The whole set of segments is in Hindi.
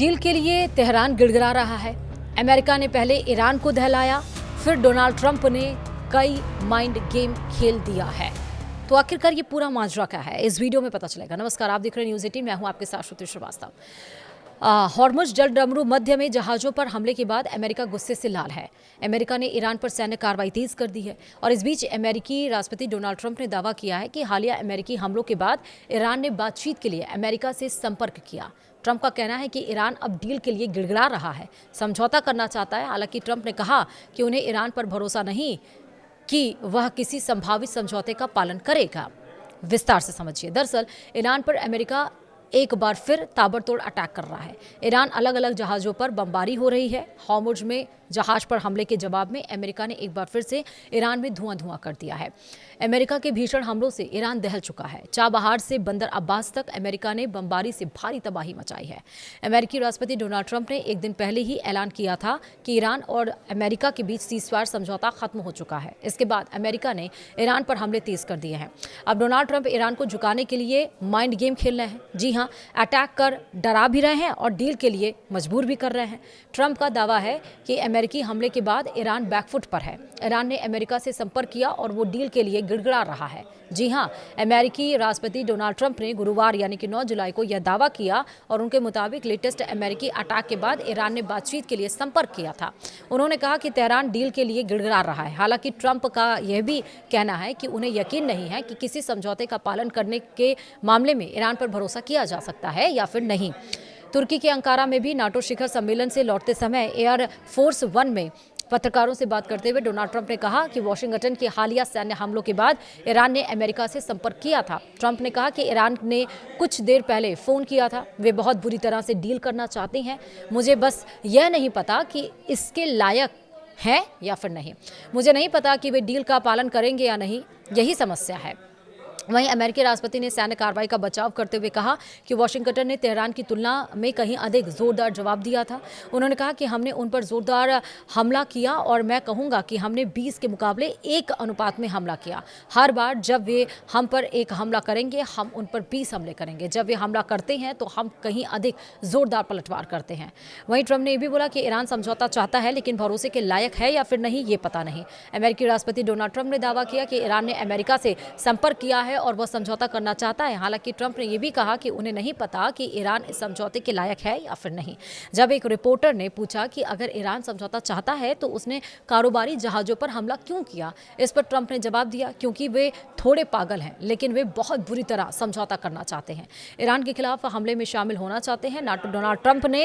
डील के लिए तेहरान गिड़गिड़ा रहा है। अमेरिका ने पहले ईरान को दहलाया, फिर डोनाल्ड ट्रंप ने कई माइंड गेम खेल दिया है। तो आखिरकार ये पूरा माजरा क्या है, इस वीडियो में पता चलेगा। नमस्कार, आप देख रहे हैं न्यूज़ 18, मैं हूं आपके साथ श्रुति श्रीवास्तव। हॉर्मुज़ जलडमरू मध्य में जहाज़ों पर हमले के बाद अमेरिका गुस्से से लाल है। अमेरिका ने ईरान पर सैन्य कार्रवाई तेज कर दी है और इस बीच अमेरिकी राष्ट्रपति डोनाल्ड ट्रंप ने दावा किया है कि हालिया अमेरिकी हमलों के बाद ईरान ने बातचीत के लिए अमेरिका से संपर्क किया। ट्रंप का कहना है कि ईरान अब डील के लिए गिड़गिड़ा रहा है, समझौता करना चाहता है। हालांकि ट्रंप ने कहा कि उन्हें ईरान पर भरोसा नहीं कि वह किसी संभावित समझौते का पालन करेगा। विस्तार से समझिए। दरअसल ईरान पर अमेरिका एक बार फिर ताबड़तोड़ अटैक कर रहा है। ईरान अलग अलग जहाज़ों पर बमबारी हो रही है। हॉर्मुज़ में जहाज़ पर हमले के जवाब में अमेरिका ने एक बार फिर से ईरान में धुआं कर दिया है। अमेरिका के भीषण हमलों से ईरान दहल चुका है। चाबहार से बंदर अब्बास तक अमेरिका ने बमबारी से भारी तबाही मचाई है। अमेरिकी राष्ट्रपति डोनाल्ड ट्रंप ने एक दिन पहले ही ऐलान किया था कि ईरान और अमेरिका के बीच सीज़फायर समझौता खत्म हो चुका है। इसके बाद अमेरिका ने ईरान पर हमले तेज कर दिए हैं। अब डोनाल्ड ट्रंप ईरान को झुकाने के लिए माइंड गेम खेल रहे हैं। जी हाँ, अटैक कर डरा भी रहे हैं और डील के लिए मजबूर भी कर रहे हैं। ट्रंप का दावा है कि अमेरिकी हमले के बाद ईरान बैकफुट पर है। ईरान ने अमेरिका से संपर्क किया और वो डील के लिए गिड़गिड़ा रहा है। जी हां, अमेरिकी राष्ट्रपति डोनाल्ड ट्रंप ने गुरुवार यानी कि 9 जुलाई को यह दावा किया और उनके मुताबिक लेटेस्ट अमेरिकी अटैक के बाद ईरान ने बातचीत के लिए संपर्क किया था। उन्होंने कहा कि तेहरान डील के लिए गिड़गिड़ा रहा है। हालांकि ट्रंप का यह भी कहना है कि उन्हें यकीन नहीं है कि किसी समझौते का पालन करने के मामले में ईरान पर भरोसा किया जा सकता है या फिर नहीं। तुर्की के अंकारा में भी नाटो शिखर सम्मेलन से लौटते समय एयर फोर्स 1 में पत्रकारों से बात करते हुए डोनाल्ड ट्रंप ने कहा कि वाशिंगटन के हालिया सैन्य हमलों के बाद ईरान ने अमेरिका से संपर्क किया था। ट्रंप ने कहा कि ईरान ने कुछ देर पहले फ़ोन किया था, वे बहुत बुरी तरह से डील करना चाहते हैं। मुझे बस यह नहीं पता कि इसके लायक है या फिर नहीं। मुझे नहीं पता कि वे डील का पालन करेंगे या नहीं, यही समस्या है। वहीं अमेरिकी राष्ट्रपति ने सैन्य कार्रवाई का बचाव करते हुए कहा कि वाशिंगटन ने तेहरान की तुलना में कहीं अधिक जोरदार जवाब दिया था। उन्होंने कहा कि हमने उन पर जोरदार हमला किया और मैं कहूंगा कि हमने 20 के मुकाबले 1 अनुपात में हमला किया। हर बार जब वे हम पर एक हमला करेंगे, हम उन पर 20 हमले करेंगे। जब वे हमला करते हैं तो हम कहीं अधिक जोरदार पलटवार करते हैं। वहीं ट्रंप ने यह भी बोला कि ईरान समझौता चाहता है, लेकिन भरोसे के लायक है या फिर नहीं, ये पता नहीं। अमेरिकी राष्ट्रपति डोनाल्ड ट्रंप ने दावा किया कि ईरान ने अमेरिका से संपर्क किया है और वह समझौता करना चाहता है। हालांकि ट्रंप ने यह भी कहा कि उन्हें नहीं पता कि ईरान इस समझौते के लायक है या फिर नहीं। जब एक रिपोर्टर ने पूछा कि अगर ईरान समझौता चाहता है तो उसने कारोबारी जहाजों पर हमला क्यों किया, इस पर ट्रंप ने जवाब दिया, क्योंकि वे थोड़े पागल हैं, लेकिन वे बहुत बुरी तरह समझौता करना चाहते हैं। ईरान के खिलाफ हमले में शामिल होना चाहते हैं। डोनाल्ड ट्रंप ने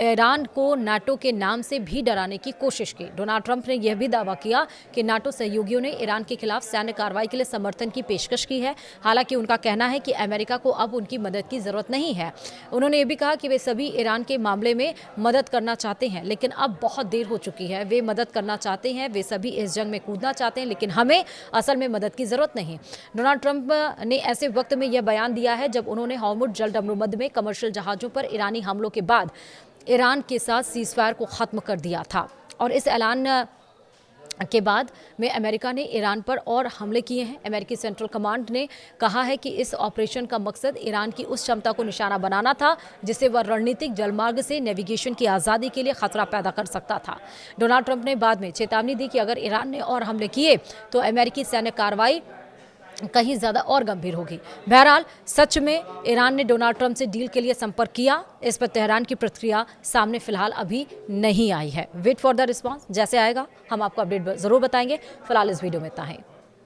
ईरान को नाटो के नाम से भी डराने की कोशिश की। डोनाल्ड ट्रंप ने यह भी दावा किया कि नाटो सहयोगियों ने ईरान के खिलाफ सैन्य कार्रवाई के लिए समर्थन की पेशकश की है। हालांकि उनका कहना है कि अमेरिका को अब उनकी मदद की जरूरत नहीं है। उन्होंने ये भी कहा कि वे सभी ईरान के मामले में मदद करना चाहते हैं, लेकिन अब बहुत देर हो चुकी है। वे मदद करना चाहते हैं, वे सभी इस जंग में कूदना चाहते हैं, लेकिन हमें असल में मदद की जरूरत नहीं। डोनाल्ड ट्रंप ने ऐसे वक्त में यह बयान दिया है जब उन्होंने हॉर्मुज़ जलडमरू में कमर्शियल जहाजों पर ईरानी हमलों के बाद ईरान के साथ सीज़फायर को खत्म कर दिया था और इस ऐलान के बाद में अमेरिका ने ईरान पर और हमले किए हैं। अमेरिकी सेंट्रल कमांड ने कहा है कि इस ऑपरेशन का मकसद ईरान की उस क्षमता को निशाना बनाना था जिससे वह रणनीतिक जलमार्ग से नेविगेशन की आज़ादी के लिए खतरा पैदा कर सकता था। डोनाल्ड ट्रंप ने बाद में चेतावनी दी कि अगर ईरान ने और हमले किए तो अमेरिकी सैन्य कार्रवाई कहीं ज़्यादा और गंभीर होगी। बहरहाल सच में ईरान ने डोनाल्ड ट्रंप से डील के लिए संपर्क किया, इस पर तेहरान की प्रतिक्रिया सामने फिलहाल अभी नहीं आई है। वेट फॉर द रिस्पांस, जैसे आएगा हम आपको अपडेट ज़रूर बताएंगे। फिलहाल इस वीडियो में इतना ही।